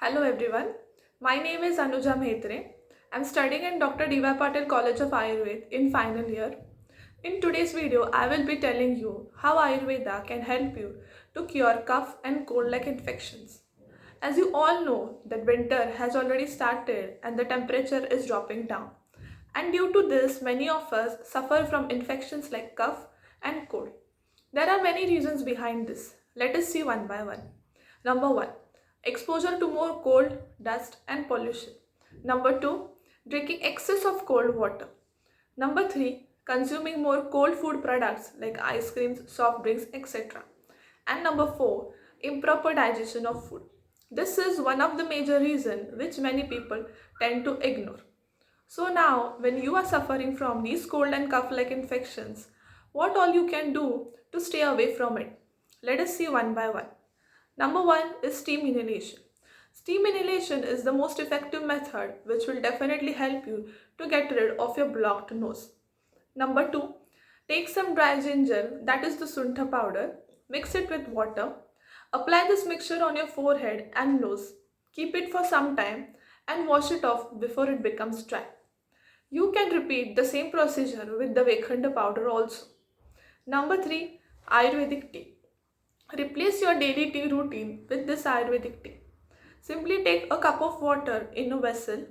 Hello everyone, my name is Anuja Mhatre. I'm studying in Dr. D.Y. Patil College of Ayurveda in final year. In today's video, I will be telling you how Ayurveda can help you to cure cough and cold-like infections. As you all know that winter has already started and the temperature is dropping down. And due to this, many of us suffer from infections like cough and cold. There are many reasons behind this. Let us see one by one. Number 1. Exposure to more cold, dust and pollution. Number 2. Drinking excess of cold water. Number 3. Consuming more cold food products like ice creams, soft drinks, etc. And number 4. Improper digestion of food. This is one of the major reasons which many people tend to ignore. So now, when you are suffering from these cold and cough-like infections, what all you can do to stay away from it? Let us see one by one. Number 1 is steam inhalation. Steam inhalation is the most effective method which will definitely help you to get rid of your blocked nose. Number 2, take some dry ginger, that is the suntha powder, mix it with water. Apply this mixture on your forehead and nose. Keep it for some time and wash it off before it becomes dry. You can repeat the same procedure with the Vekhanda powder also. Number 3, Ayurvedic tea. Replace your daily tea routine with this Ayurvedic tea. Simply take a cup of water in a vessel,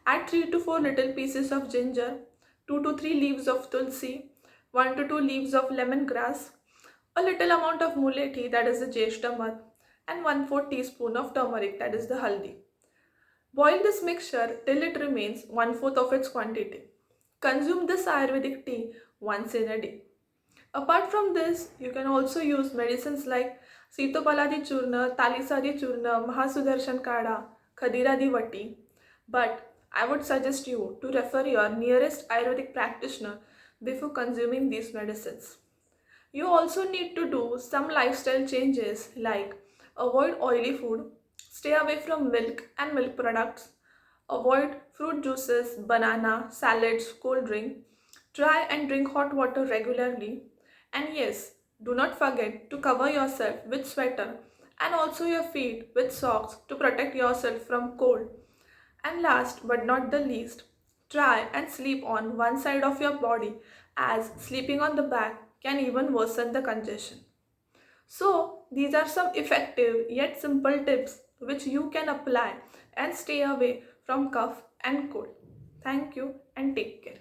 add 3 to 4 little pieces of ginger, 2 to 3 leaves of tulsi, 1 to 2 leaves of lemongrass, a little amount of mulethi, that is the jeshtamat, and 1/4 teaspoon of turmeric, that is the haldi. Boil this mixture till it remains 1/4 of its quantity. Consume this Ayurvedic tea once in a day. Apart from this, you can also use medicines like Sitopaladi Churna, Talisadi Churna, Mahasudarshan Kada, Khadiradi Vati. But I would suggest you to refer your nearest Ayurvedic practitioner before consuming these medicines. You also need to do some lifestyle changes like avoid oily food, stay away from milk and milk products, avoid fruit juices, banana, salads, cold drink, try and drink hot water regularly, and yes, do not forget to cover yourself with sweater and also your feet with socks to protect yourself from cold. And last but not the least, try and sleep on one side of your body as sleeping on the back can even worsen the congestion. So, these are some effective yet simple tips which you can apply and stay away from cough and cold. Thank you and take care.